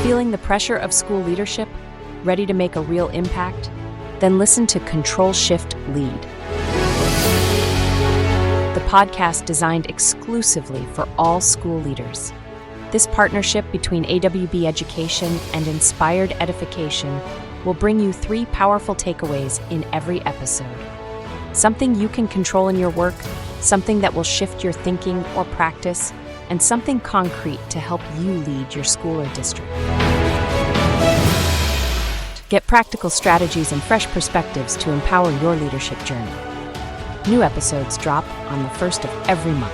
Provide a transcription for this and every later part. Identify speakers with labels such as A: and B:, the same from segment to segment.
A: Feeling the pressure of school leadership? Ready to make a real impact? Then listen to Control Shift Lead, the podcast designed exclusively for all school leaders. This partnership between AWB Education and Inspired Edification will bring you 3 powerful takeaways in every episode. Something you can control in your work, something that will shift your thinking or practice, and something concrete to help you lead your school or district. Get practical strategies and fresh perspectives to empower your leadership journey. New episodes drop on the 1st of every month.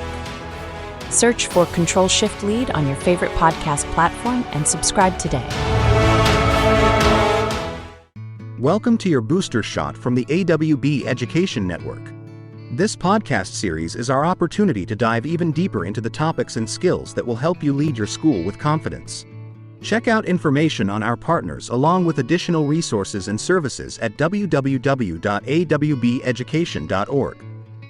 A: Search for Control Shift Lead on your favorite podcast platform and subscribe today.
B: Welcome to your booster shot from the AWB Education Network. This podcast series is our opportunity to dive even deeper into the topics and skills that will help you lead your school with confidence. Check out information on our partners along with additional resources and services at www.awbeducation.org.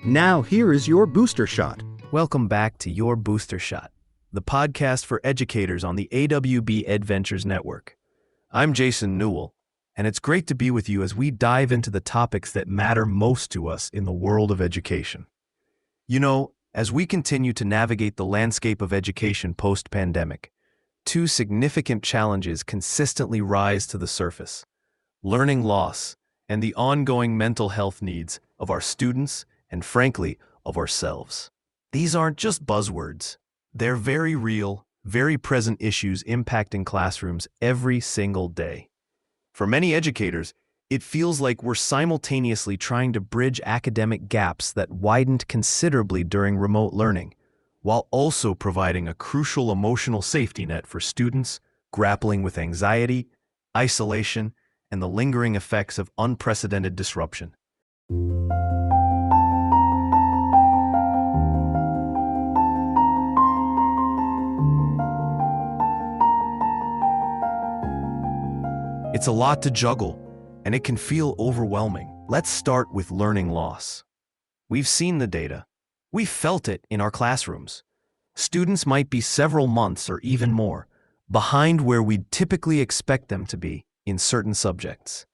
B: Now, here is your booster shot.
C: Welcome back to Your Booster Shot, the podcast for educators on the AWB Adventures Network. I'm Jason Newell, and it's great to be with you as we dive into the topics that matter most to us in the world of education. You know, as we continue to navigate the landscape of education post-pandemic, 2 significant challenges consistently rise to the surface: learning loss and the ongoing mental health needs of our students and, frankly, of ourselves. These aren't just buzzwords. They're very real, very present issues impacting classrooms every single day. For many educators, it feels like we're simultaneously trying to bridge academic gaps that widened considerably during remote learning, while also providing a crucial emotional safety net for students grappling with anxiety, isolation, and the lingering effects of unprecedented disruption. It's a lot to juggle, and it can feel overwhelming. Let's start with learning loss. We've seen the data. We've felt it in our classrooms. Students might be several months or even more behind where we'd typically expect them to be in certain subjects.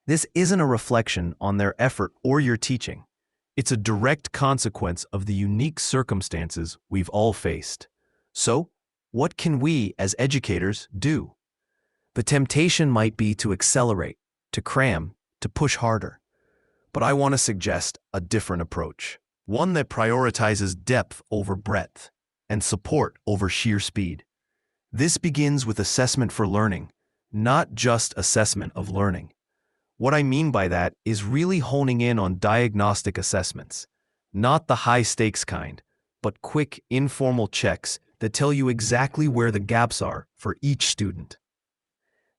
C: This isn't a reflection on their effort or your teaching. It's a direct consequence of the unique circumstances we've all faced. So, what can we as educators do? The temptation might be to accelerate, to cram, to push harder. But I want to suggest a different approach, one that prioritizes depth over breadth and support over sheer speed. This begins with assessment for learning, not just assessment of learning. What I mean by that is really honing in on diagnostic assessments, not the high-stakes kind, but quick, informal checks that tell you exactly where the gaps are for each student.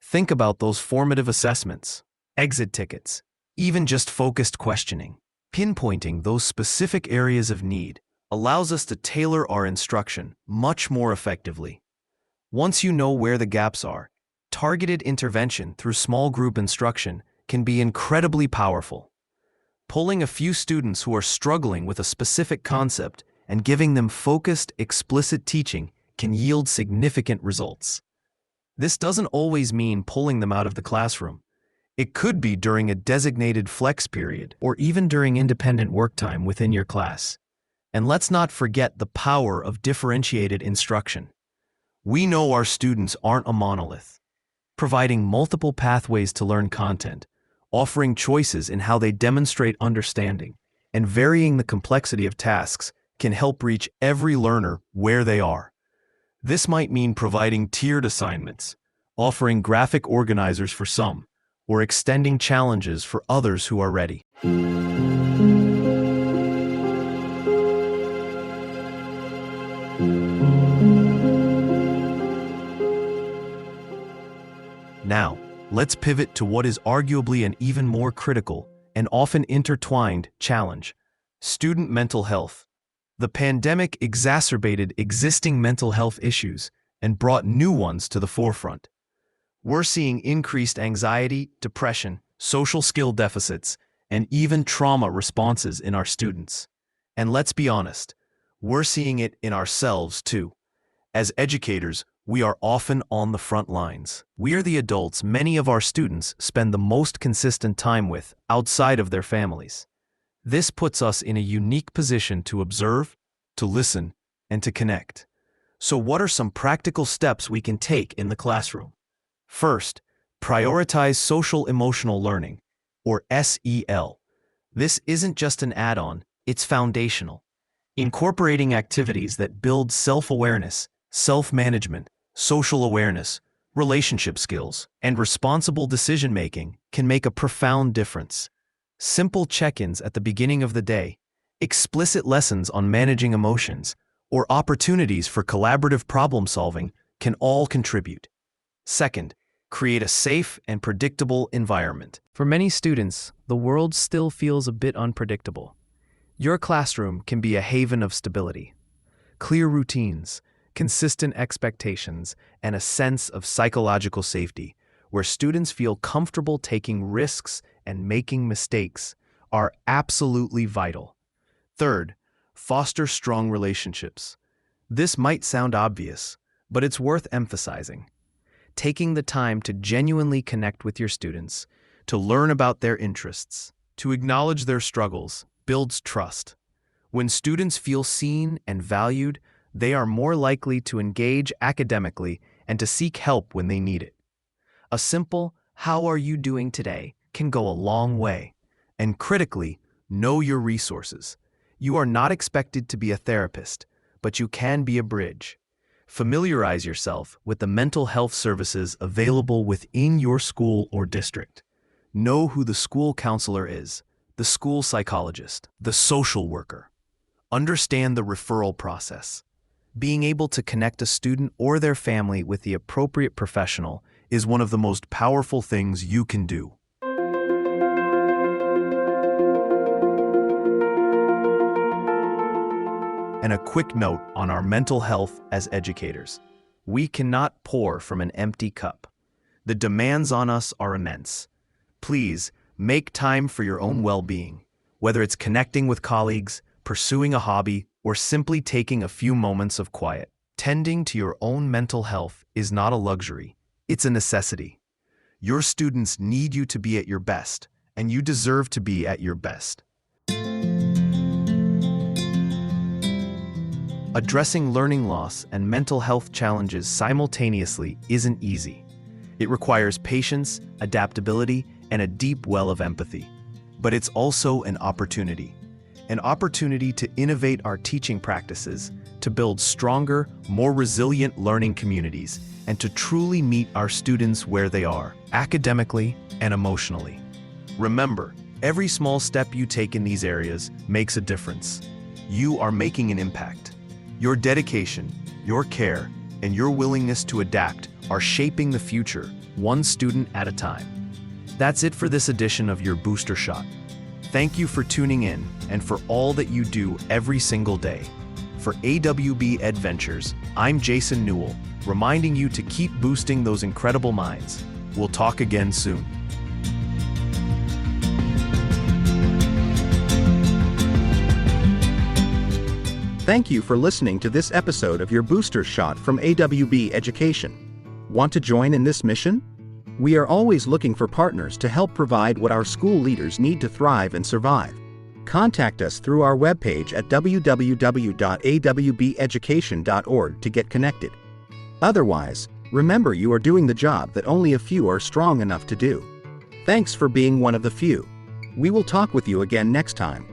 C: Think about those formative assessments, exit tickets, even just focused questioning. Pinpointing those specific areas of need allows us to tailor our instruction much more effectively. Once you know where the gaps are, targeted intervention through small group instruction can be incredibly powerful. Pulling a few students who are struggling with a specific concept and giving them focused, explicit teaching can yield significant results. This doesn't always mean pulling them out of the classroom. It could be during a designated flex period or even during independent work time within your class. And let's not forget the power of differentiated instruction. We know our students aren't a monolith. Providing multiple pathways to learn content, offering choices in how they demonstrate understanding, and varying the complexity of tasks can help reach every learner where they are. This might mean providing tiered assignments, offering graphic organizers for some, or extending challenges for others who are ready. Now, let's pivot to what is arguably an even more critical and often intertwined challenge: student mental health. The pandemic exacerbated existing mental health issues and brought new ones to the forefront. We're seeing increased anxiety, depression, social skill deficits, and even trauma responses in our students. And let's be honest, we're seeing it in ourselves too. As educators, We are often on the front lines. We are the adults many of our students spend the most consistent time with outside of their families. This puts us in a unique position to observe, to listen, and to connect. So what are some practical steps we can take in the classroom? First, prioritize social emotional learning, or SEL. This isn't just an add-on, it's foundational. Incorporating activities that build self-awareness, self-management, social awareness, relationship skills, and responsible decision-making can make a profound difference. Simple check-ins at the beginning of the day, explicit lessons on managing emotions, or opportunities for collaborative problem-solving can all contribute. Second, create a safe and predictable environment. For many students, the world still feels a bit unpredictable. Your classroom can be a haven of stability. Clear routines, consistent expectations, and a sense of psychological safety, where students feel comfortable taking risks and making mistakes, are absolutely vital. Third, foster strong relationships. This might sound obvious, but it's worth emphasizing. Taking the time to genuinely connect with your students, to learn about their interests, to acknowledge their struggles, builds trust. When students feel seen and valued, they are more likely to engage academically and to seek help when they need it. A simple, "How are you doing today?" can go a long way. And critically, know your resources. You are not expected to be a therapist, but you can be a bridge. Familiarize yourself with the mental health services available within your school or district. Know who the school counselor is, the school psychologist, the social worker. Understand the referral process. Being able to connect a student or their family with the appropriate professional is one of the most powerful things you can do. And a quick note on our mental health as educators. We cannot pour from an empty cup. The demands on us are immense. Please, make time for your own well-being, whether it's connecting with colleagues, pursuing a hobby, or simply taking a few moments of quiet. Tending to your own mental health is not a luxury, it's a necessity. Your students need you to be at your best, and you deserve to be at your best. Addressing learning loss and mental health challenges simultaneously isn't easy. It requires patience, adaptability, and a deep well of empathy. But it's also an opportunity to innovate our teaching practices, to build stronger, more resilient learning communities, and to truly meet our students where they are, academically and emotionally. Remember, every small step you take in these areas makes a difference. You are making an impact. Your dedication, your care, and your willingness to adapt are shaping the future, one student at a time. That's it for this edition of your Booster Shot. Thank you for tuning in and for all that you do every single day. For AWB Adventures, I'm Jason Newell, reminding you to keep boosting those incredible minds. We'll talk again soon.
B: Thank you for listening to this episode of your Booster Shot from AWB Education. Want to join in this mission? We are always looking for partners to help provide what our school leaders need to thrive and survive. Contact us through our webpage at www.awbeducation.org to get connected. Otherwise, remember you are doing the job that only a few are strong enough to do. Thanks for being one of the few. We will talk with you again next time.